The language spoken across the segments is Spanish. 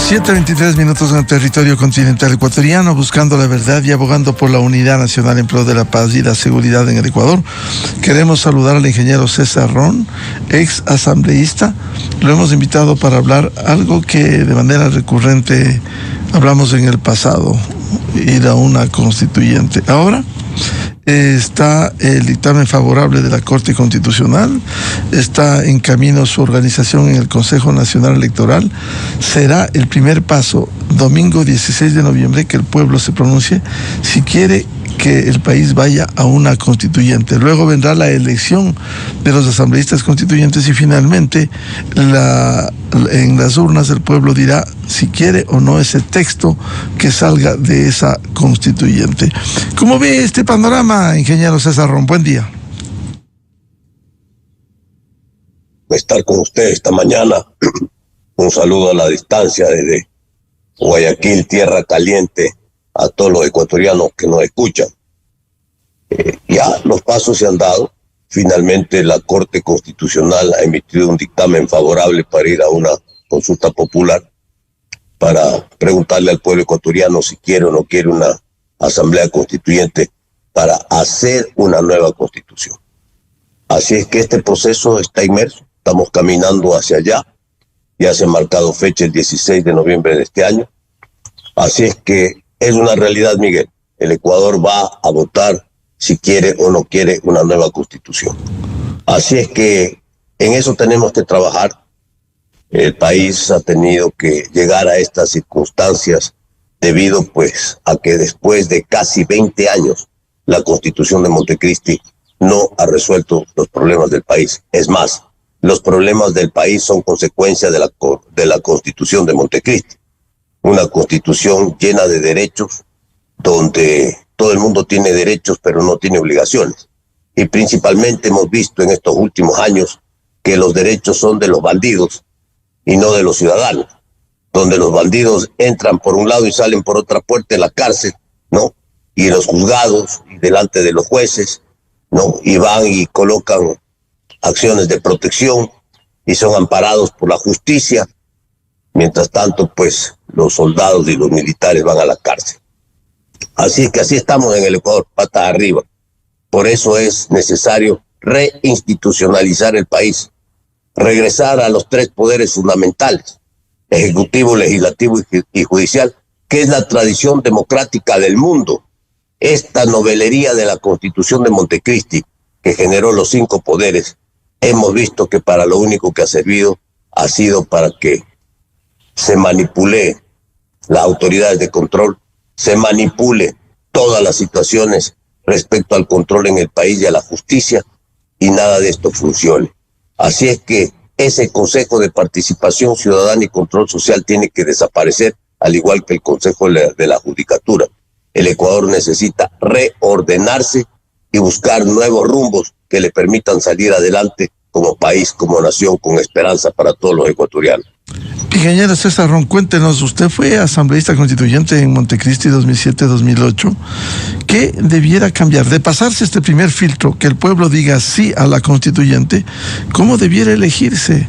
7:23 en el territorio continental ecuatoriano, buscando la verdad y abogando por la unidad nacional en pro de la paz y la seguridad en el Ecuador. Queremos saludar al ingeniero César Ron, ex asambleísta. Lo hemos invitado para hablar algo que de manera recurrente hablamos en el pasado, ir a una constituyente. Ahora está el dictamen favorable de la Corte Constitucional, está en camino su organización en el Consejo Nacional Electoral. Será el primer paso, domingo 16 de noviembre, que el pueblo se pronuncie si quiere que el país vaya a una constituyente. Luego vendrá la elección de los asambleístas constituyentes y finalmente en las urnas el pueblo dirá si quiere o no ese texto que salga de esa constituyente. ¿Cómo ve este panorama, ingeniero César Ron? Buen día. Estar con usted esta mañana. Un saludo a la distancia desde Guayaquil, tierra caliente, a todos los ecuatorianos que nos escuchan. Ya los pasos se han dado. Finalmente la Corte Constitucional ha emitido un dictamen favorable para ir a una consulta popular, para preguntarle al pueblo ecuatoriano si quiere o no quiere una asamblea constituyente para hacer una nueva constitución. Así es que este proceso está inmerso, estamos caminando hacia allá. Ya se ha marcado fecha el 16 de noviembre de este año. Así es que es una realidad, Miguel. El Ecuador va a votar si quiere o no quiere una nueva constitución. Así es que en eso tenemos que trabajar. El país ha tenido que llegar a estas circunstancias debido pues a que después de casi 20 años la Constitución de Montecristi no ha resuelto los problemas del país. Es más, los problemas del país son consecuencia de la Constitución de Montecristi. Una constitución llena de derechos, donde todo el mundo tiene derechos pero no tiene obligaciones. Y principalmente hemos visto en estos últimos años que los derechos son de los bandidos y no de los ciudadanos, donde los bandidos entran por un lado y salen por otra puerta en la cárcel, ¿no? Y los juzgados y delante de los jueces, ¿no? Y van y colocan acciones de protección y son amparados por la justicia. Mientras tanto, pues, los soldados y los militares van a la cárcel. Así es que así estamos en el Ecuador, patas arriba. Por eso es necesario reinstitucionalizar el país, regresar a los 3 poderes fundamentales, ejecutivo, legislativo y judicial, que es la tradición democrática del mundo. Esta novelería de la Constitución de Montecristi, que generó los 5 poderes, hemos visto que para lo único que ha servido ha sido para que se manipule las autoridades de control, se manipule todas las situaciones respecto al control en el país y a la justicia, y nada de esto funcione. Así es que ese Consejo de Participación Ciudadana y Control Social tiene que desaparecer, al igual que el Consejo de la Judicatura. El Ecuador necesita reordenarse y buscar nuevos rumbos que le permitan salir adelante como país, como nación, con esperanza para todos los ecuatorianos. Ingeniero César Ron, cuéntenos, usted fue asambleísta constituyente en Montecristi 2007-2008. ¿Qué debiera cambiar? De pasarse este primer filtro, que el pueblo diga sí a la constituyente, ¿cómo debiera elegirse?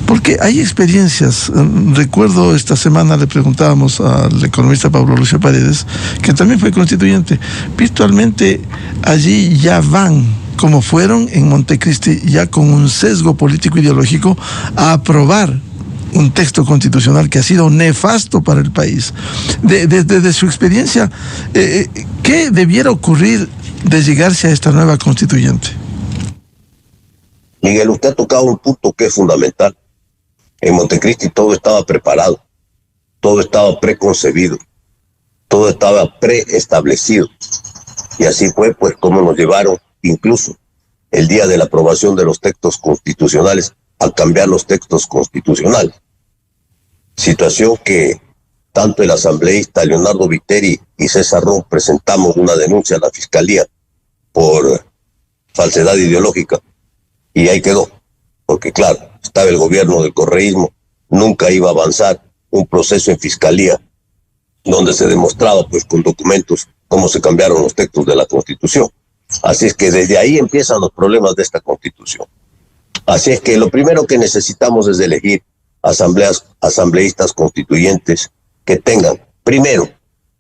Porque hay experiencias. Recuerdo esta semana le preguntábamos al economista Pablo Lucio Paredes, que también fue constituyente. Virtualmente allí ya van, como fueron en Montecristi, ya con un sesgo político ideológico, a aprobar un texto constitucional que ha sido nefasto para el país. Desde su experiencia, ¿qué debiera ocurrir de llegarse a esta nueva constituyente? Miguel, usted ha tocado un punto que es fundamental. En Montecristi todo estaba preparado, todo estaba preconcebido, todo estaba preestablecido. Y así fue pues como nos llevaron, incluso el día de la aprobación de los textos constitucionales, a cambiar los textos constitucionales. Situación que tanto el asambleísta Leonardo Viteri y César Ron presentamos una denuncia a la Fiscalía por falsedad ideológica, y ahí quedó, porque claro, estaba el gobierno del correísmo, nunca iba a avanzar un proceso en Fiscalía donde se demostraba pues con documentos cómo se cambiaron los textos de la Constitución. Así es que desde ahí empiezan los problemas de esta Constitución. Así es que lo primero que necesitamos es elegir asambleístas constituyentes que tengan, primero,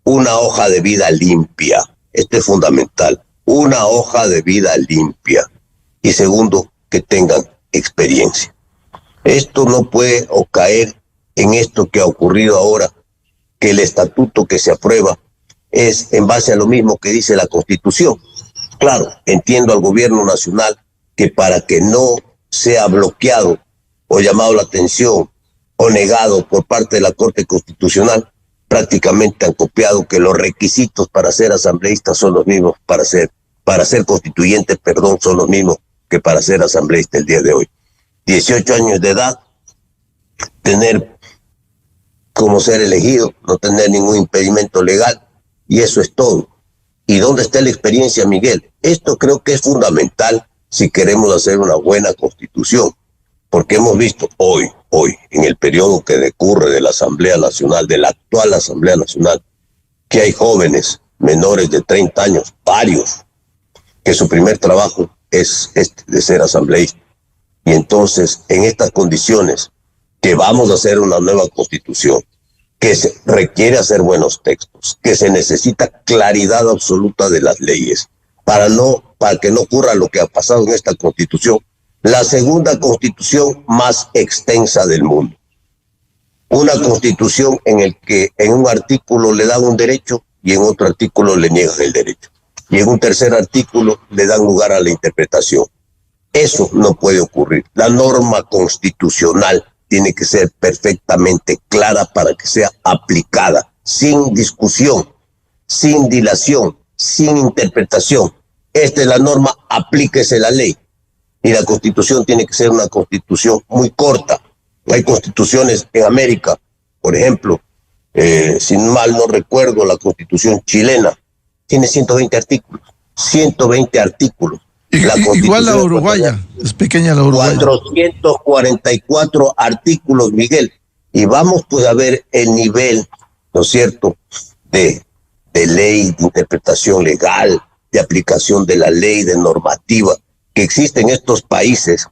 una hoja de vida limpia. Esto es fundamental. Una hoja de vida limpia. Y segundo, que tengan experiencia. Esto no puede caer en esto que ha ocurrido ahora, que el estatuto que se aprueba es en base a lo mismo que dice la Constitución. Claro, entiendo al gobierno nacional que para que no sea bloqueado o llamado la atención o negado por parte de la Corte Constitucional, prácticamente han copiado que los requisitos para ser asambleístas son los mismos, para ser constituyente, son los mismos que para ser asambleísta el día de hoy. 18 años de edad, tener como ser elegido, no tener ningún impedimento legal, y eso es todo. ¿Y dónde está la experiencia, Miguel? Esto creo que es fundamental si queremos hacer una buena constitución, porque hemos visto hoy, en el periodo que decurre de la Asamblea Nacional, de la actual Asamblea Nacional, que hay jóvenes menores de 30 años, varios, que su primer trabajo es de ser asambleísta. Y entonces, en estas condiciones, que vamos a hacer una nueva constitución, que se requiere hacer buenos textos, que se necesita claridad absoluta de las leyes, para que no ocurra lo que ha pasado en esta constitución, la segunda constitución más extensa del mundo. Una constitución en el que en un artículo le dan un derecho y en otro artículo le niegan el derecho. Y en un tercer artículo le dan lugar a la interpretación. Eso no puede ocurrir. La norma constitucional tiene que ser perfectamente clara para que sea aplicada, sin discusión, sin dilación, sin interpretación. Esta es la norma, aplíquese la ley. Y la constitución tiene que ser una constitución muy corta. Hay constituciones en América, por ejemplo, si mal no recuerdo, la constitución chilena tiene 120 artículos. 120 artículos. Igual la uruguaya, es pequeña la uruguaya. 444 artículos, Miguel. Y vamos pues a ver el nivel, ¿no es cierto?, de ley, de interpretación legal, de aplicación de la ley, de normativa, que existe en estos países,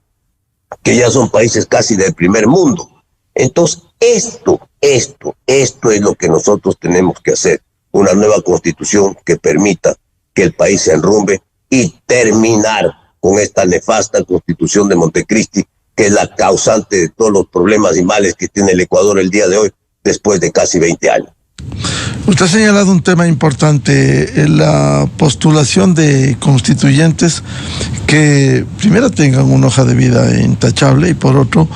que ya son países casi del primer mundo. Entonces, esto es lo que nosotros tenemos que hacer. Una nueva constitución que permita que el país se enrumbe y terminar con esta nefasta constitución de Montecristi, que es la causante de todos los problemas y males que tiene el Ecuador el día de hoy, después de casi 20 años. Usted ha señalado un tema importante, la postulación de constituyentes que primero tengan una hoja de vida intachable y por otro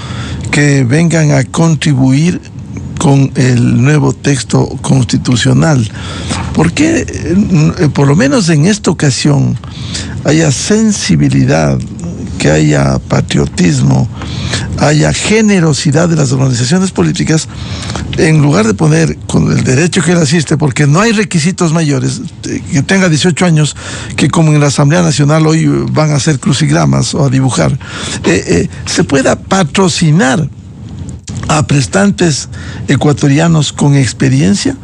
que vengan a contribuir con el nuevo texto constitucional. ¿Por qué, por lo menos en esta ocasión, haya sensibilidad, que haya patriotismo, haya generosidad de las organizaciones políticas, en lugar de poner con el derecho que él asiste, porque no hay requisitos mayores, que tenga 18 años, que como en la Asamblea Nacional hoy van a hacer crucigramas o a dibujar, se pueda patrocinar a prestantes ecuatorianos con experiencia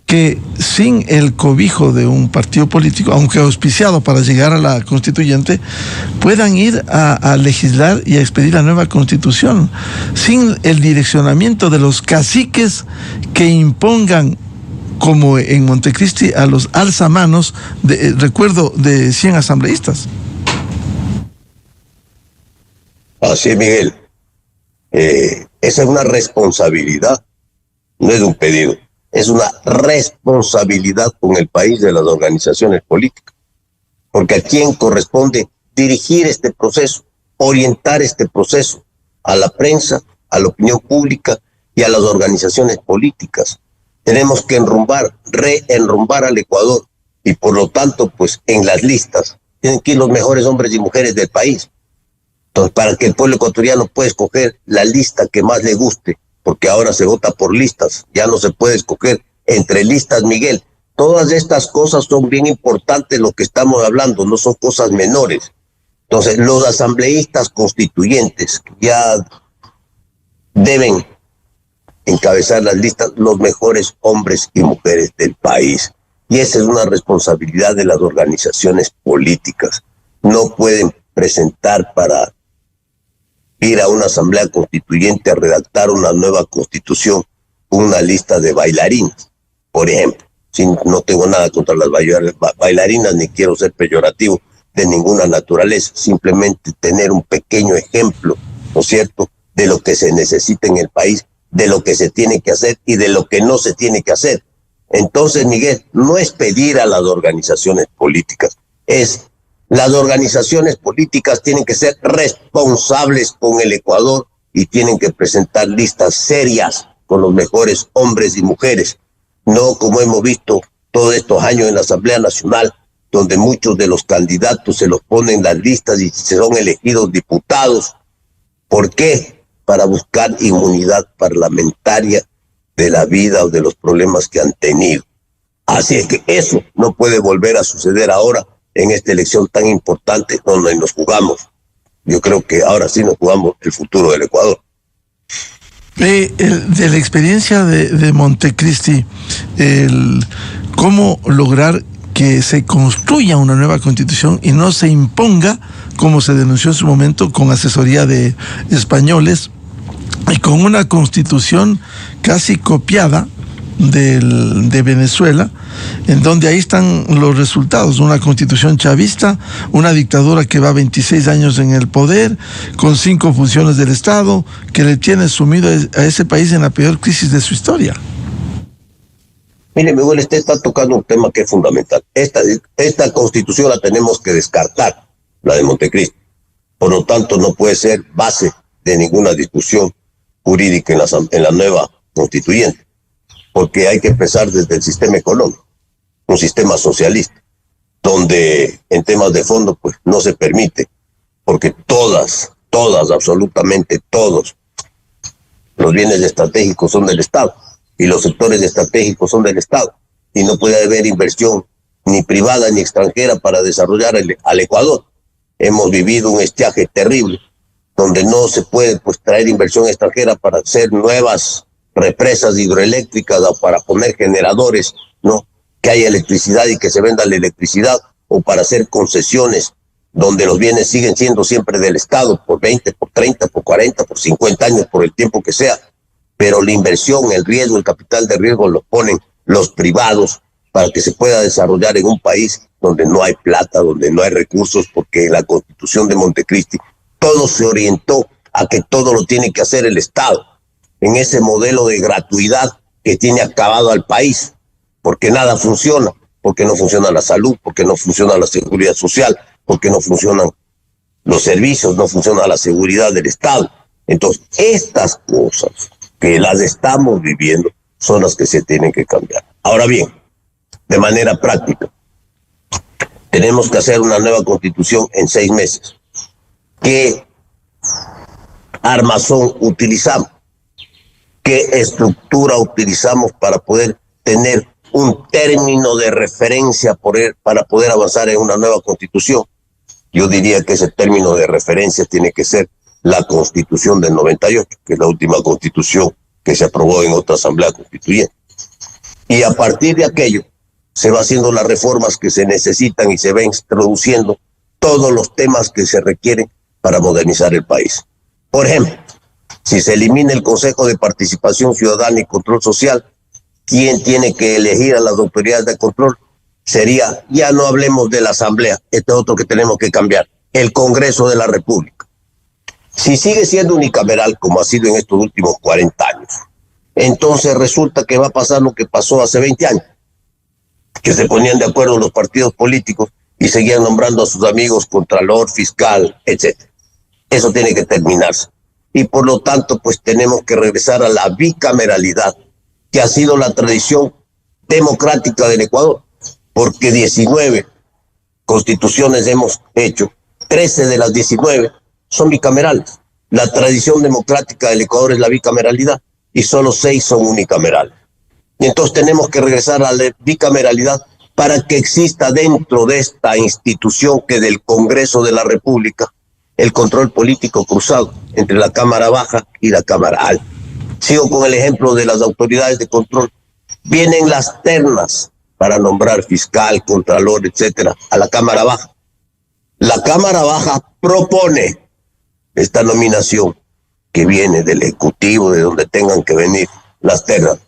que sin el cobijo de un partido político, aunque auspiciado para llegar a la constituyente, puedan ir a legislar y a expedir la nueva constitución, sin el direccionamiento de los caciques que impongan, como en Montecristi, a los alzamanos, recuerdo, de 100 asambleístas. Así es, Miguel. Esa es una responsabilidad, no es un pedido. Es una responsabilidad con el país de las organizaciones políticas, porque a quién corresponde dirigir este proceso, orientar este proceso, a la prensa, a la opinión pública y a las organizaciones políticas. Tenemos que reenrumbar al Ecuador y por lo tanto, pues en las listas tienen que ir los mejores hombres y mujeres del país. Entonces, para que el pueblo ecuatoriano pueda escoger la lista que más le guste, porque ahora se vota por listas, ya no se puede escoger entre listas, Miguel. Todas estas cosas son bien importantes, lo que estamos hablando, no son cosas menores. Entonces, los asambleístas constituyentes ya deben encabezar las listas los mejores hombres y mujeres del país. Y esa es una responsabilidad de las organizaciones políticas. No pueden presentar para ir a una asamblea constituyente a redactar una nueva constitución, una lista de bailarines, por ejemplo. No tengo nada contra las bailarinas, ni quiero ser peyorativo de ninguna naturaleza, simplemente tener un pequeño ejemplo, ¿no es cierto?, de lo que se necesita en el país, de lo que se tiene que hacer y de lo que no se tiene que hacer. Entonces, Miguel, no es pedir a las organizaciones políticas, las organizaciones políticas tienen que ser responsables con el Ecuador y tienen que presentar listas serias con los mejores hombres y mujeres, no como hemos visto todos estos años en la Asamblea Nacional, donde muchos de los candidatos se los ponen en las listas y son elegidos diputados. ¿Por qué? Para buscar inmunidad parlamentaria de la vida o de los problemas que han tenido. Así es que eso no puede volver a suceder ahora en esta elección tan importante donde nos jugamos. Yo creo que ahora sí nos jugamos el futuro del Ecuador. De la experiencia de Montecristi, cómo lograr que se construya una nueva constitución y no se imponga, como se denunció en su momento, con asesoría de españoles y con una constitución casi copiada de Venezuela, en donde ahí están los resultados: una constitución chavista, una dictadura que va 26 años en el poder, con 5 funciones del Estado, que le tiene sumido a ese país en la peor crisis de su historia. Mire, Miguel, usted está tocando un tema que es fundamental. Esta constitución la tenemos que descartar, la de Montecristi. Por lo tanto, no puede ser base de ninguna discusión jurídica en la nueva constituyente, porque hay que empezar desde el sistema económico, un sistema socialista, donde en temas de fondo pues no se permite, porque todas, absolutamente todos los bienes estratégicos son del Estado y los sectores estratégicos son del Estado, y no puede haber inversión ni privada ni extranjera para desarrollar al Ecuador. Hemos vivido un estiaje terrible, donde no se puede pues traer inversión extranjera para hacer nuevas represas hidroeléctricas o para poner generadores, ¿no?, que haya electricidad y que se venda la electricidad, o para hacer concesiones donde los bienes siguen siendo siempre del Estado por 20, por 30, por 40, por 50 años, por el tiempo que sea. Pero la inversión, el riesgo, el capital de riesgo lo ponen los privados para que se pueda desarrollar en un país donde no hay plata, donde no hay recursos, porque en la Constitución de Montecristi todo se orientó a que todo lo tiene que hacer el Estado, en ese modelo de gratuidad que tiene acabado al país, porque nada funciona, porque no funciona la salud, porque no funciona la seguridad social, porque no funcionan los servicios, no funciona la seguridad del Estado. Entonces, estas cosas que las estamos viviendo son las que se tienen que cambiar. Ahora bien, de manera práctica, tenemos que hacer una nueva constitución en 6 meses. ¿Qué armazón utilizamos? ¿Qué estructura utilizamos para poder tener un término de referencia para poder avanzar en una nueva constitución? Yo diría que ese término de referencia tiene que ser la Constitución del 98, que es la última constitución que se aprobó en otra asamblea constituyente. Y a partir de aquello se va haciendo las reformas que se necesitan y se va introduciendo todos los temas que se requieren para modernizar el país. Por ejemplo, si se elimina el Consejo de Participación Ciudadana y Control Social, ¿quién tiene que elegir a las autoridades de control? Sería, ya no hablemos de la Asamblea, este es otro que tenemos que cambiar, el Congreso de la República. Si sigue siendo unicameral, como ha sido en estos últimos 40 años, entonces resulta que va a pasar lo que pasó hace 20 años, que se ponían de acuerdo los partidos políticos y seguían nombrando a sus amigos contralor, fiscal, etc. Eso tiene que terminarse. Y por lo tanto, pues tenemos que regresar a la bicameralidad, que ha sido la tradición democrática del Ecuador, porque 19 constituciones hemos hecho, 13 de las 19 son bicamerales. La tradición democrática del Ecuador es la bicameralidad y solo 6 son unicamerales. Y entonces tenemos que regresar a la bicameralidad para que exista dentro de esta institución, que del Congreso de la República, el control político cruzado entre la Cámara Baja y la Cámara Alta. Sigo con el ejemplo de las autoridades de control. Vienen las ternas para nombrar fiscal, contralor, etcétera, a la Cámara Baja. La Cámara Baja propone esta nominación que viene del Ejecutivo, de donde tengan que venir las ternas,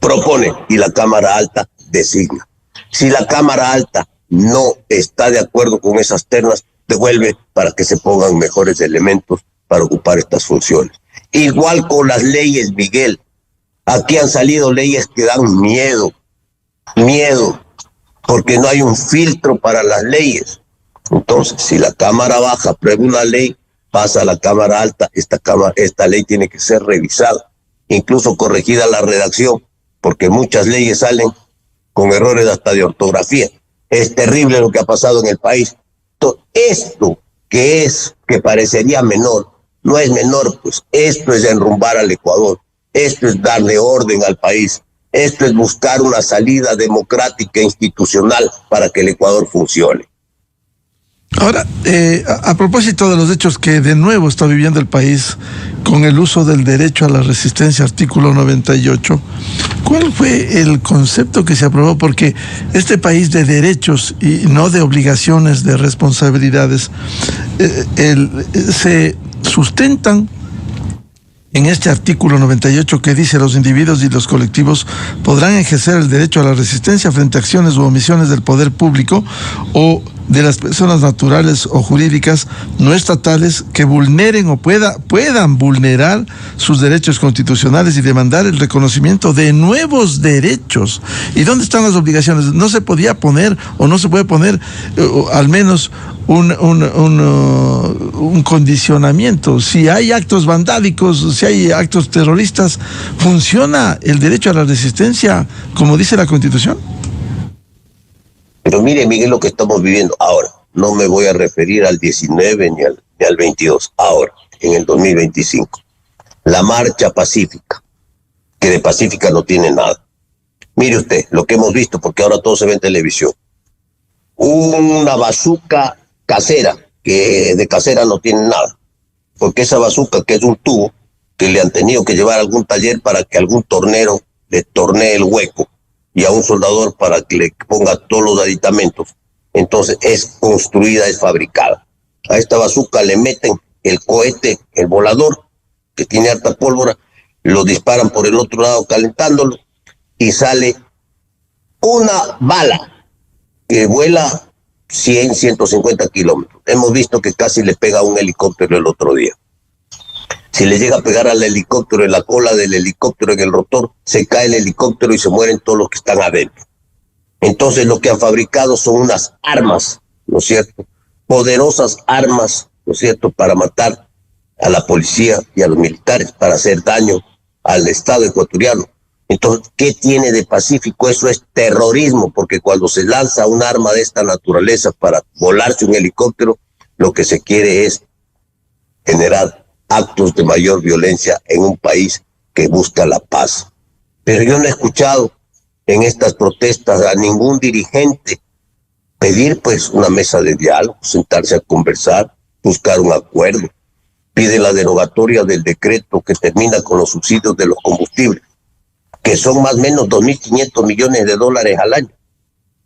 propone y la Cámara Alta designa. Si la Cámara Alta no está de acuerdo con esas ternas, devuelve para que se pongan mejores elementos para ocupar estas funciones. Igual con las leyes, Miguel. Aquí han salido leyes que dan miedo, porque no hay un filtro para las leyes. Entonces, si la Cámara Baja aprueba una ley, pasa a la Cámara Alta, esta ley tiene que ser revisada, incluso corregida la redacción, porque muchas leyes salen con errores hasta de ortografía. Es terrible lo que ha pasado en el país. Esto que parecería menor, no es menor, pues esto es enrumbar al Ecuador, esto es darle orden al país, esto es buscar una salida democrática e institucional para que el Ecuador funcione. Ahora, a propósito de los hechos que de nuevo está viviendo el país con el uso del derecho a la resistencia, artículo 98, ¿cuál fue el concepto que se aprobó? Porque este país de derechos y no de obligaciones, de responsabilidades, se sustentan en este artículo 98 que dice: los individuos y los colectivos podrán ejercer el derecho a la resistencia frente a acciones u omisiones del poder público o de las personas naturales o jurídicas no estatales que vulneren o puedan vulnerar sus derechos constitucionales y demandar el reconocimiento de nuevos derechos. ¿Y dónde están las obligaciones? No se podía poner o no se puede poner al menos un condicionamiento. Si hay actos vandálicos, si hay actos terroristas, ¿funciona el derecho a la resistencia como dice la Constitución? Pero mire, Miguel, lo que estamos viviendo ahora. No me voy a referir al 19 ni al 22, ahora, en el 2025. La marcha pacífica, que de pacífica no tiene nada. Mire usted, lo que hemos visto, porque ahora todo se ve en televisión. Una bazuca casera, que de casera no tiene nada. Porque esa bazuca, que es un tubo, que le han tenido que llevar a algún taller para que algún tornero le tornee el hueco, y a un soldador para que le ponga todos los aditamentos. Entonces es construida, es fabricada. A esta bazuca le meten el cohete, el volador, que tiene harta pólvora, lo disparan por el otro lado calentándolo y sale una bala que vuela 100, 150 kilómetros. Hemos visto que casi le pega a un helicóptero el otro día. Si le llega a pegar al helicóptero, en la cola del helicóptero, en el rotor, se cae el helicóptero y se mueren todos los que están adentro. Entonces lo que han fabricado son unas armas, ¿no es cierto? Poderosas armas, ¿no es cierto?, para matar a la policía y a los militares, para hacer daño al Estado ecuatoriano. Entonces, ¿qué tiene de pacífico? Eso es terrorismo, porque cuando se lanza un arma de esta naturaleza para volarse un helicóptero, lo que se quiere es generar actos de mayor violencia en un país que busca la paz. Pero yo no he escuchado en estas protestas a ningún dirigente pedir pues una mesa de diálogo, sentarse a conversar, buscar un acuerdo. Pide la derogatoria del decreto que termina con los subsidios de los combustibles, que son más o menos 2.500 millones de dólares al año.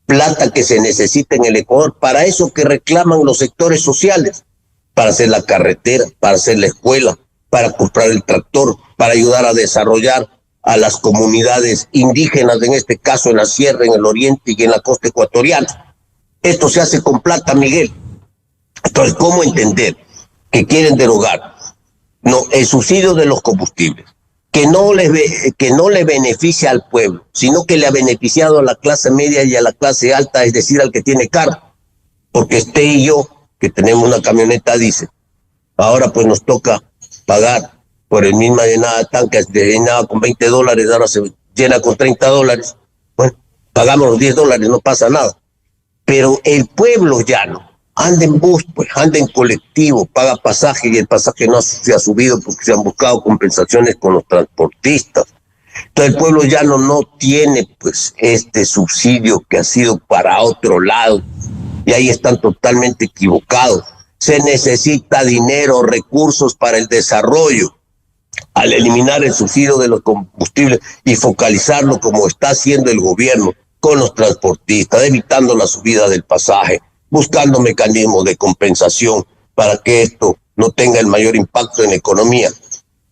Plata que se necesita en el Ecuador para eso que reclaman los sectores sociales, para hacer la carretera, para hacer la escuela, para comprar el tractor, para ayudar a desarrollar a las comunidades indígenas, en este caso en la sierra, en el oriente y en la costa ecuatoriana. Esto se hace con plata, Miguel. Entonces, ¿cómo entender que quieren derogar el subsidio de los combustibles, que no le beneficia al pueblo, sino que le ha beneficiado a la clase media y a la clase alta, es decir, al que tiene carro? Porque usted y yo, que tenemos una camioneta diésel, ahora pues nos toca pagar por el misma llenada de tanques, llenaba con $20, ahora se llena con $30. Bueno, pagamos los $10, no pasa nada. Pero el pueblo llano anda en bus, pues anda en colectivo, paga pasaje y el pasaje no se ha subido porque se han buscado compensaciones con los transportistas. Entonces el pueblo llano no tiene pues este subsidio que ha sido para otro lado, y ahí están totalmente equivocados. Se necesita dinero, recursos para el desarrollo. Al eliminar el subsidio de los combustibles y focalizarlo como está haciendo el gobierno con los transportistas, evitando la subida del pasaje, buscando mecanismos de compensación para que esto no tenga el mayor impacto en la economía.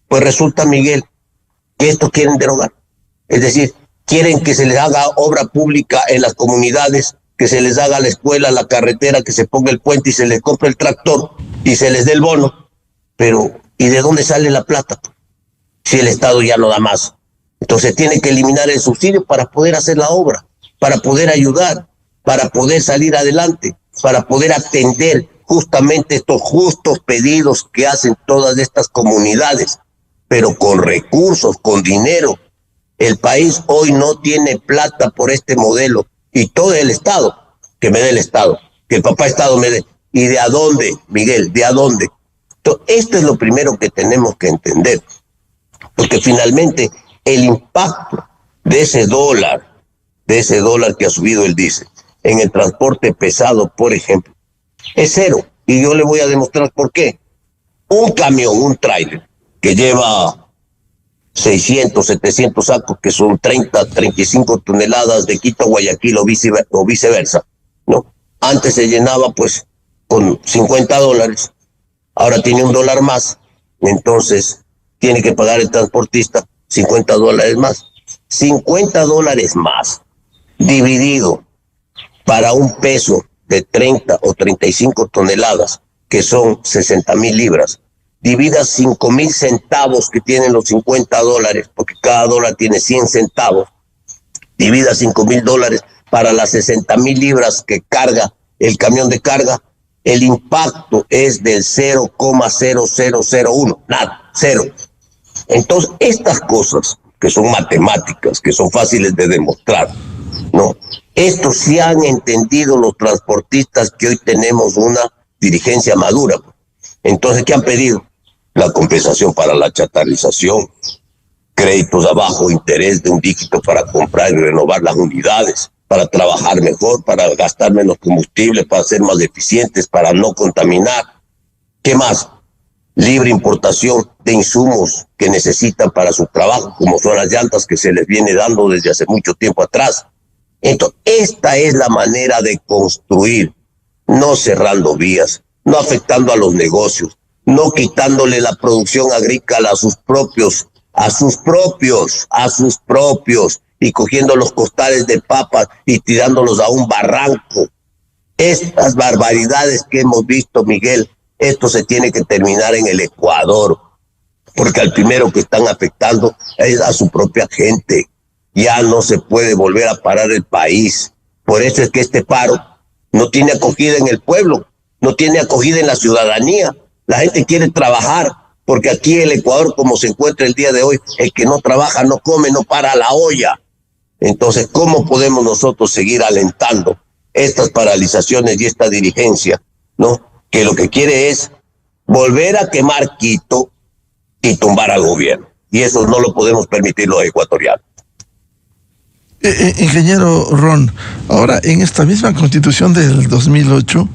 Pues resulta, Miguel, que estos quieren derogar. Es decir, quieren que se les haga obra pública en las comunidades, que se les haga la escuela, la carretera, que se ponga el puente y se les compre el tractor y se les dé el bono. Pero, ¿y de dónde sale la plata? Si el Estado ya no da más. Entonces tiene que eliminar el subsidio para poder hacer la obra, para poder ayudar, para poder salir adelante, para poder atender justamente estos justos pedidos que hacen todas estas comunidades, pero con recursos, con dinero. El país hoy no tiene plata por este modelo y todo el Estado, que me dé el Estado, que el papá Estado me dé. ¿Y de a dónde, Miguel? ¿De a dónde? Entonces, esto es lo primero que tenemos que entender, porque finalmente el impacto de ese dólar que ha subido el diésel en el transporte pesado, por ejemplo, es cero. Y yo le voy a demostrar por qué. Un camión, un tráiler, que lleva 600, 700 sacos, que son 30, 35 toneladas de Quito a Guayaquil o viceversa, ¿no? Antes se llenaba pues con $50, ahora tiene $1 más, entonces tiene que pagar el transportista $50 más. $50 más dividido para un peso de 30 o 35 toneladas, que son 60,000 libras, divida 5,000 centavos que tienen los $50, porque cada dólar tiene 100 centavos, divida $5,000 para las 60,000 libras que carga el camión de carga, el impacto es del 0,0001, nada, cero. Entonces, estas cosas que son matemáticas, que son fáciles de demostrar, ¿no? Esto sí han entendido los transportistas, que hoy tenemos una dirigencia madura. Entonces, ¿qué han pedido? La compensación para la chatarrización, créditos a bajo interés de un dígito para comprar y renovar las unidades, para trabajar mejor, para gastar menos combustible, para ser más eficientes, para no contaminar. ¿Qué más? Libre importación de insumos que necesitan para su trabajo, como son las llantas, que se les viene dando desde hace mucho tiempo atrás. Entonces, esta es la manera de construir, no cerrando vías, no afectando a los negocios, no quitándole la producción agrícola a sus propios, y cogiendo los costales de papas y tirándolos a un barranco. Estas barbaridades que hemos visto, Miguel, esto se tiene que terminar en el Ecuador, porque al primero que están afectando es a su propia gente. Ya no se puede volver a parar el país. Por eso es que este paro no tiene acogida en el pueblo, no tiene acogida en la ciudadanía. La gente quiere trabajar, porque aquí en el Ecuador, como se encuentra el día de hoy, el que no trabaja, no come, no para la olla. Entonces, ¿cómo podemos nosotros seguir alentando estas paralizaciones y esta dirigencia, ¿no? Que lo que quiere es volver a quemar Quito y tumbar al gobierno. Y eso no lo podemos permitir los ecuatorianos. Ingeniero Ron, ahora en esta misma Constitución del 2008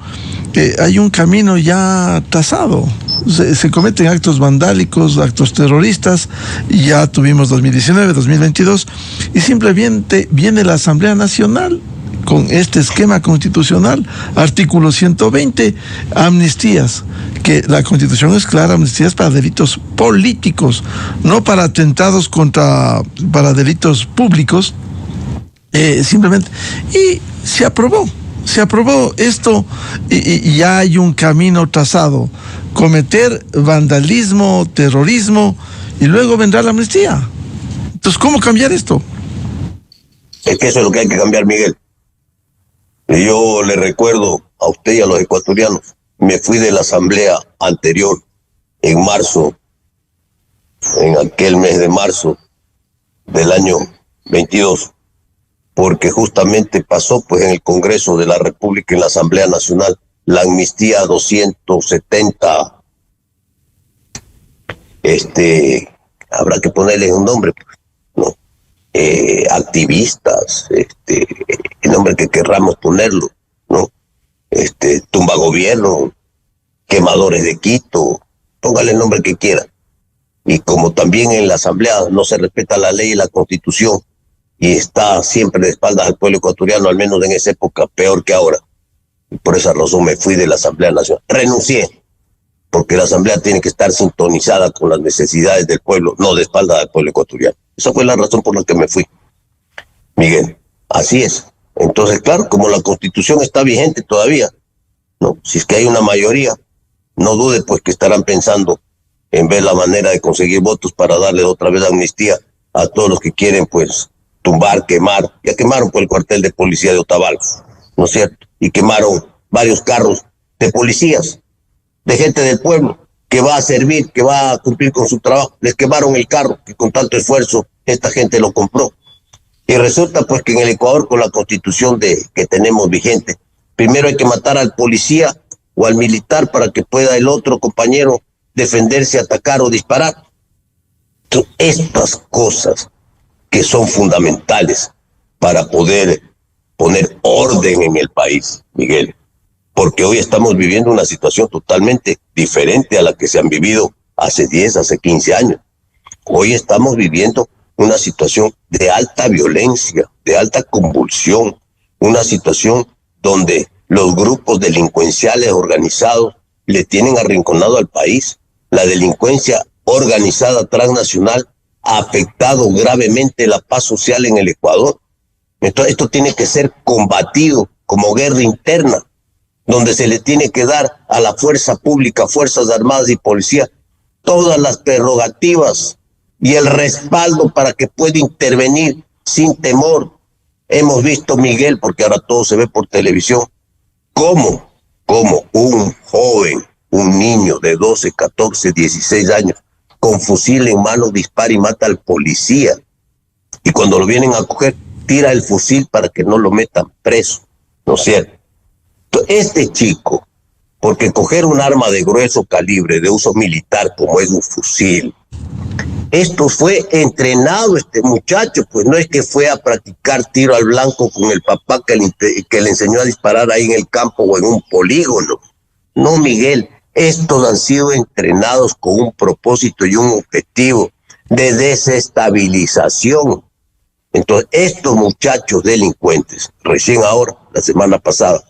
hay un camino ya trazado. Se cometen actos vandálicos, actos terroristas, y ya tuvimos 2019, 2022, y simplemente viene la Asamblea Nacional con este esquema constitucional, artículo 120, amnistías, que la Constitución es clara, amnistías para delitos políticos, no para atentados para delitos públicos. Simplemente, y se aprobó esto, y ya hay un camino trazado: cometer vandalismo, terrorismo, y luego vendrá la amnistía. Entonces, ¿cómo cambiar esto? Es que eso es lo que hay que cambiar, Miguel. Y yo le recuerdo a usted y a los ecuatorianos, me fui de la asamblea anterior en marzo, en aquel mes de marzo del año 22, porque justamente pasó pues en el Congreso de la República, en la Asamblea Nacional, la amnistía 270, habrá que ponerle un nombre, ¿no? Activistas, el nombre que querramos ponerlo, ¿no? Tumba gobierno, quemadores de Quito, póngale el nombre que quiera. Y como también en la Asamblea no se respeta la ley y la Constitución, y está siempre de espaldas al pueblo ecuatoriano, al menos en esa época, peor que ahora. Y por esa razón me fui de la Asamblea Nacional. Renuncié, porque la Asamblea tiene que estar sintonizada con las necesidades del pueblo, no de espalda del pueblo ecuatoriano. Esa fue la razón por la que me fui, Miguel. Así es. Entonces, claro, como la Constitución está vigente todavía, ¿no? Si es que hay una mayoría, no dude pues que estarán pensando en ver la manera de conseguir votos para darle otra vez amnistía a todos los que quieren pues tumbar, quemar. Ya quemaron por el cuartel de policía de Otavalos, ¿no es cierto? Y quemaron varios carros de policías, de gente del pueblo, que va a servir, que va a cumplir con su trabajo. Les quemaron el carro, que con tanto esfuerzo esta gente lo compró. Y resulta pues que en el Ecuador, con la constitución que tenemos vigente, primero hay que matar al policía o al militar para que pueda el otro compañero defenderse, atacar o disparar. Entonces, estas cosas que son fundamentales para poder poner orden en el país, Miguel, porque hoy estamos viviendo una situación totalmente diferente a la que se han vivido hace 10, hace 15 años. Hoy estamos viviendo una situación de alta violencia, de alta convulsión, una situación donde los grupos delincuenciales organizados le tienen arrinconado al país. La delincuencia organizada transnacional ha afectado gravemente la paz social en el Ecuador. Entonces, esto tiene que ser combatido como guerra interna, donde se le tiene que dar a la fuerza pública, Fuerzas Armadas y Policía, todas las prerrogativas y el respaldo para que pueda intervenir sin temor. Hemos visto, Miguel, porque ahora todo se ve por televisión, cómo un joven, un niño de 12, 14, 16 años, con fusil en mano dispara y mata al policía. Y cuando lo vienen a coger, tira el fusil para que no lo metan preso, ¿no es cierto? Este chico, porque coger un arma de grueso calibre, de uso militar, como es un fusil, esto fue entrenado este muchacho, pues no es que fue a practicar tiro al blanco con el papá que le enseñó a disparar ahí en el campo o en un polígono. No, Miguel, estos han sido entrenados con un propósito y un objetivo de desestabilización. Entonces, estos muchachos delincuentes, recién ahora, la semana pasada,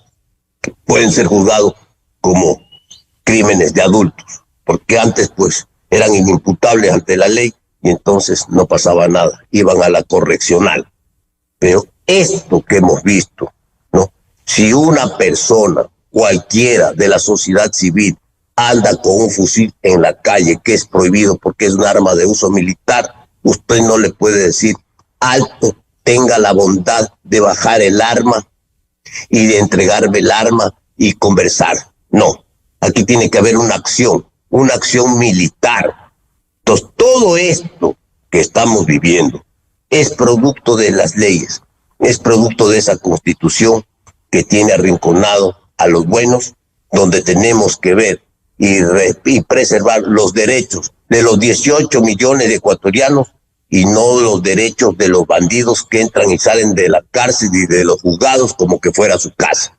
pueden ser juzgados como crímenes de adultos, porque antes pues eran inimputables ante la ley y entonces no pasaba nada, iban a la correccional. Pero esto que hemos visto, ¿no? Si una persona, cualquiera de la sociedad civil, anda con un fusil en la calle, que es prohibido porque es un arma de uso militar, usted no le puede decir, alto, tenga la bondad de bajar el arma y de entregarme el arma y conversar. No, aquí tiene que haber una acción militar. Entonces, todo esto que estamos viviendo es producto de las leyes, es producto de esa constitución que tiene arrinconado a los buenos, donde tenemos que ver y preservar los derechos de los 18 millones de ecuatorianos y no los derechos de los bandidos que entran y salen de la cárcel y de los juzgados como que fuera su casa.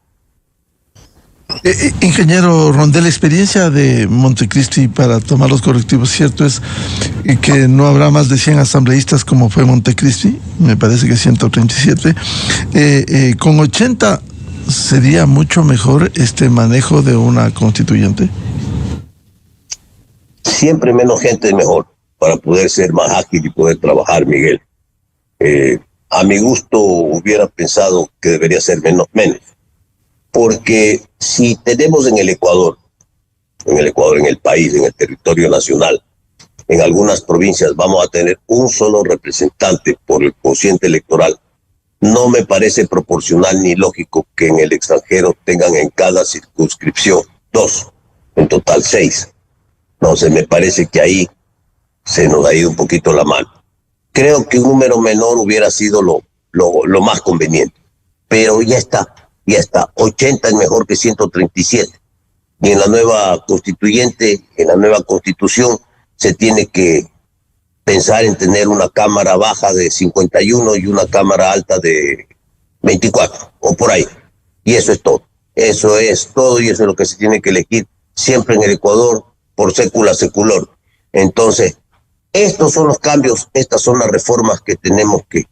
Ingeniero Rondel, la experiencia de Montecristi para tomar los correctivos, cierto es que no habrá más de 100 asambleístas como fue Montecristi, me parece que 137, con 80 sería mucho mejor este manejo de una constituyente. Siempre menos gente es mejor para poder ser más ágil y poder trabajar, Miguel. A mi gusto hubiera pensado que debería ser menos, porque si tenemos en el Ecuador, en el país, en el territorio nacional, en algunas provincias vamos a tener un solo representante por el cociente electoral, no me parece proporcional ni lógico que en el extranjero tengan en cada circunscripción 2, en total 6. Entonces me parece que ahí se nos ha ido un poquito la mano. Creo que un número menor hubiera sido lo más conveniente, pero ya está. 80 es mejor que 137. Y en la nueva constituyente, en la nueva constitución, se tiene que pensar en tener una cámara baja de 51 y una cámara alta de 24, o por ahí. Y eso es todo. Eso es todo y eso es lo que se tiene que elegir siempre en el Ecuador, por sécula seculor. Entonces, estos son los cambios, estas son las reformas que tenemos que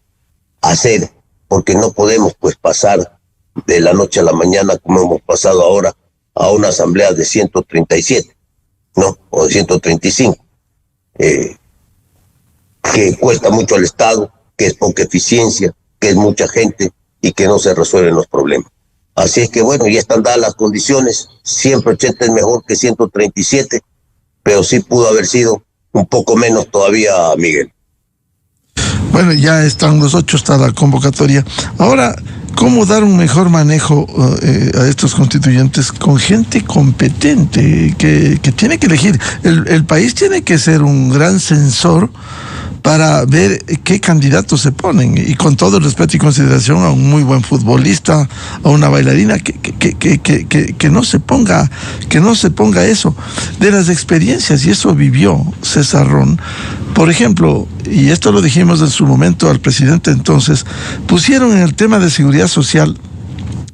hacer, porque no podemos pues pasar de la noche a la mañana, como hemos pasado ahora, a una asamblea de 137. ¿no? O de 135, que cuesta mucho al Estado, que es poca eficiencia, que es mucha gente y que no se resuelven los problemas. Así es que bueno, ya están dadas las condiciones, 180 es mejor que 137, pero sí pudo haber sido un poco menos todavía, Miguel. Bueno, ya están los 8, está la convocatoria. Ahora, ¿cómo dar un mejor manejo a estos constituyentes con gente competente que tiene que elegir? El país tiene que ser un gran censor para ver qué candidatos se ponen, y con todo el respeto y consideración a un muy buen futbolista, a una bailarina, que no se ponga eso. De las experiencias, y eso vivió César Ron, por ejemplo, y esto lo dijimos en su momento al presidente entonces, pusieron en el tema de seguridad social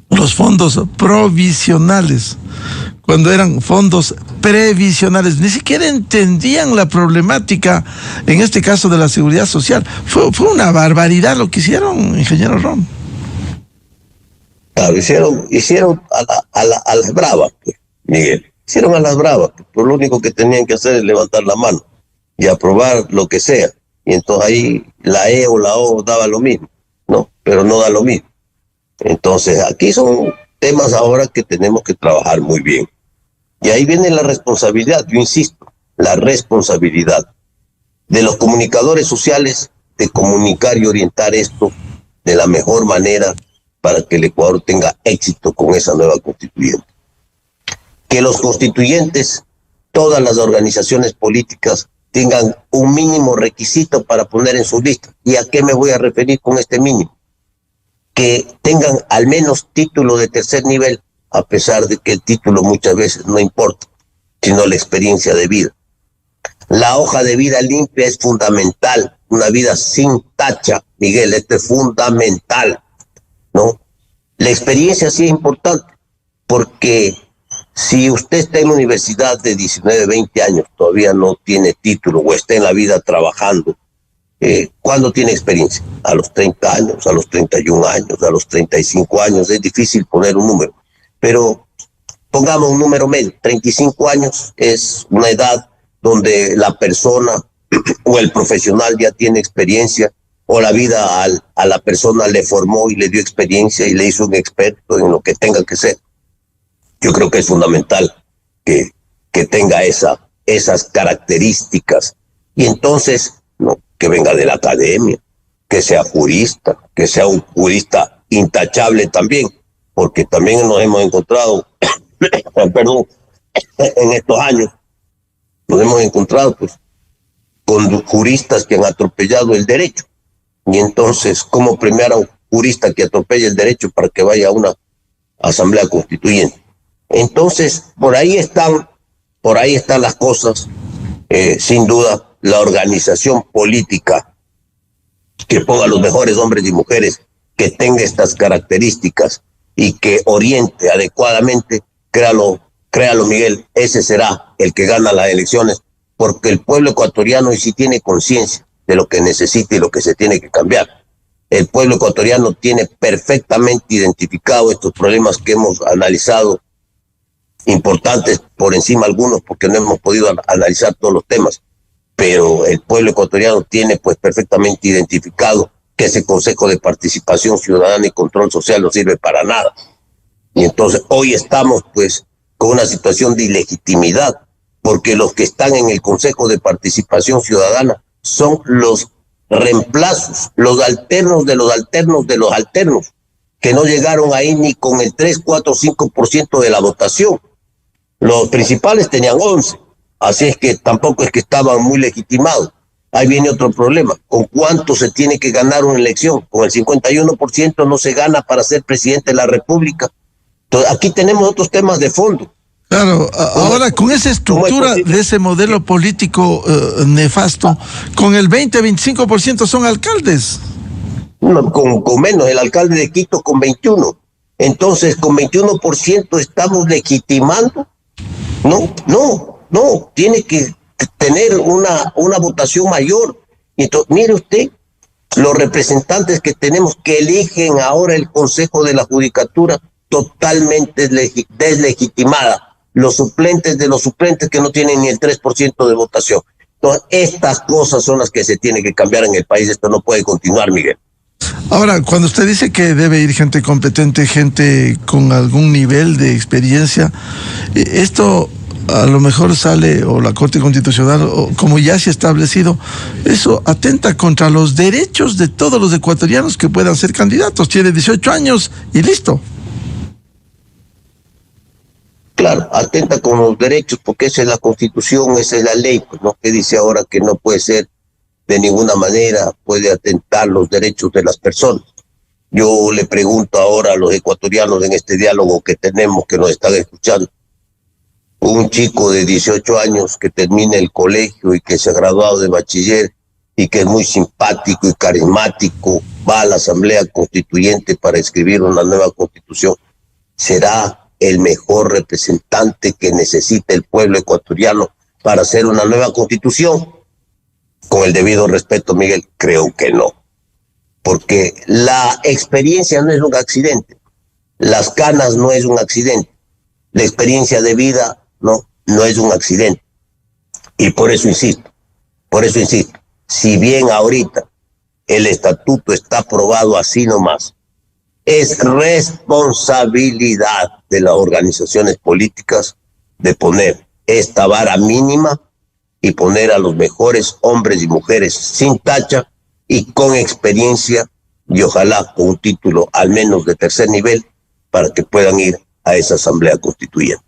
los fondos provisionales, cuando eran fondos previsionales. Ni siquiera entendían la problemática, en este caso de la seguridad social. Fue una barbaridad lo que hicieron, ingeniero Ron. Claro, hicieron a las bravas, pues, Miguel. Hicieron a las bravas, pues lo único que tenían que hacer es levantar la mano y aprobar lo que sea. Y entonces ahí la E o la O daba lo mismo, ¿no? Pero no da lo mismo. Entonces aquí son temas ahora que tenemos que trabajar muy bien. Y ahí viene la responsabilidad, yo insisto, la responsabilidad de los comunicadores sociales de comunicar y orientar esto de la mejor manera para que el Ecuador tenga éxito con esa nueva constituyente. Que los constituyentes, todas las organizaciones políticas, tengan un mínimo requisito para poner en su lista. ¿Y a qué me voy a referir con este mínimo? Que tengan al menos título de tercer nivel, a pesar de que el título muchas veces no importa, sino la experiencia de vida. La hoja de vida limpia es fundamental, una vida sin tacha, Miguel, esto es fundamental, ¿no? La experiencia sí es importante, porque si usted está en la universidad de 19, 20 años, todavía no tiene título o está en la vida trabajando, ¿cuándo tiene experiencia? A los 30 años, a los 31 años, a los 35 años, es difícil poner un número, pero pongamos un número medio. 35 años es una edad donde la persona o el profesional ya tiene experiencia, o la vida a la persona le formó y le dio experiencia y le hizo un experto en lo que tenga que ser. Yo creo que es fundamental que tenga esas características. Y entonces, ¿no?, que venga de la academia, que sea jurista, que sea un jurista intachable también, porque también nos hemos encontrado, perdón, en estos años, nos hemos encontrado pues con juristas que han atropellado el derecho. Y entonces, ¿cómo premiar a un jurista que atropella el derecho para que vaya a una asamblea constituyente? Entonces, por ahí están las cosas. Sin duda, la organización política que ponga a los mejores hombres y mujeres, que tenga estas características y que oriente adecuadamente, créalo Miguel, ese será el que gana las elecciones, porque el pueblo ecuatoriano hoy sí tiene conciencia de lo que necesita y lo que se tiene que cambiar. El pueblo ecuatoriano tiene perfectamente identificado estos problemas que hemos analizado, importantes por encima algunos, porque no hemos podido analizar todos los temas, pero el pueblo ecuatoriano tiene pues perfectamente identificado que ese Consejo de Participación Ciudadana y Control Social no sirve para nada. Y entonces hoy estamos pues con una situación de ilegitimidad, porque los que están en el Consejo de Participación Ciudadana son los reemplazos, los alternos de los alternos de los alternos, que no llegaron ahí ni con el 3, 4, 5% de la votación. Los principales tenían 11, así es que tampoco es que estaban muy legitimados. Ahí viene otro problema. ¿Con cuánto se tiene que ganar una elección? Con el 51% no se gana para ser presidente de la República. Entonces, aquí tenemos otros temas de fondo. Claro, ahora con esa estructura de ese modelo político nefasto, con el 20-25% son alcaldes. No, con menos, el alcalde de Quito con 21. Entonces, con 21% estamos legitimando. No, tiene que tener una votación mayor. Entonces, mire usted, los representantes que tenemos que eligen ahora el Consejo de la Judicatura, totalmente deslegitimada, los suplentes de los suplentes que no tienen ni el 3% de votación. Entonces, estas cosas son las que se tienen que cambiar en el país. Esto no puede continuar, Miguel. Ahora, cuando usted dice que debe ir gente competente, gente con algún nivel de experiencia, esto a lo mejor sale, o la Corte Constitucional, o como ya se ha establecido, eso atenta contra los derechos de todos los ecuatorianos que puedan ser candidatos. Tiene 18 años y listo. Claro, atenta con los derechos, porque esa es la Constitución, esa es la ley, pues, ¿no? Que dice ahora que no puede ser de ninguna manera, puede atentar los derechos de las personas. Yo le pregunto ahora a los ecuatorianos en este diálogo que tenemos, que nos están escuchando, un chico de 18 años que termina el colegio y que se ha graduado de bachiller y que es muy simpático y carismático, va a la Asamblea Constituyente para escribir una nueva Constitución, ¿será el mejor representante que necesita el pueblo ecuatoriano para hacer una nueva Constitución? Con el debido respeto, Miguel, creo que no. Porque la experiencia no es un accidente, las canas no es un accidente, la experiencia de vida no es un accidente. Y por eso insisto, si bien ahorita el estatuto está aprobado así nomás, es responsabilidad de las organizaciones políticas de poner esta vara mínima y poner a los mejores hombres y mujeres sin tacha y con experiencia y ojalá con un título al menos de tercer nivel para que puedan ir a esa Asamblea Constituyente.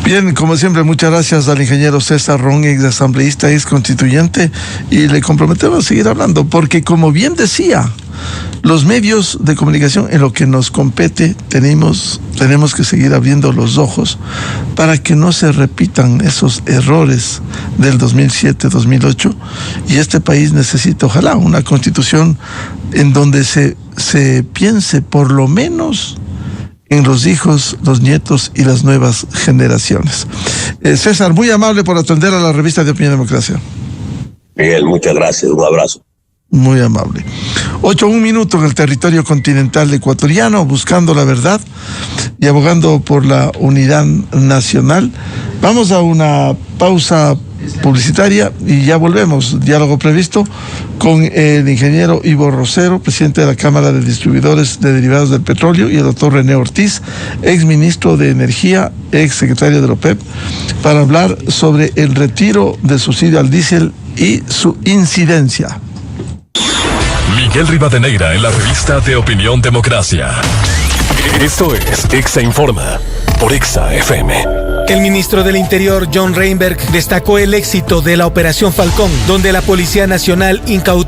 Bien, como siempre, muchas gracias al ingeniero César Ron, ex asambleísta, ex constituyente, y le comprometemos a seguir hablando, porque como bien decía, los medios de comunicación, en lo que nos compete, tenemos que seguir abriendo los ojos para que no se repitan esos errores del 2007-2008, y este país necesita, ojalá, una constitución en donde se piense por lo menos en los hijos, los nietos y las nuevas generaciones. César, muy amable por atender a la revista de Opinión y Democracia. Miguel, muchas gracias, un abrazo. Muy amable. 8:01 en el territorio continental ecuatoriano, buscando la verdad y abogando por la unidad nacional. Vamos a una pausa publicitaria y ya volvemos. Diálogo previsto con el ingeniero Ivo Rosero, presidente de la Cámara de Distribuidores de Derivados del Petróleo, y el doctor René Ortiz, ex ministro de Energía, ex secretario de la OPEP, para hablar sobre el retiro del subsidio al diésel y su incidencia. Miguel Rivadeneira en la revista de Opinión Democracia. Esto es Exa Informa por Exa FM. El ministro del Interior, John Reinberg, destacó el éxito de la Operación Falcón, donde la Policía Nacional incautó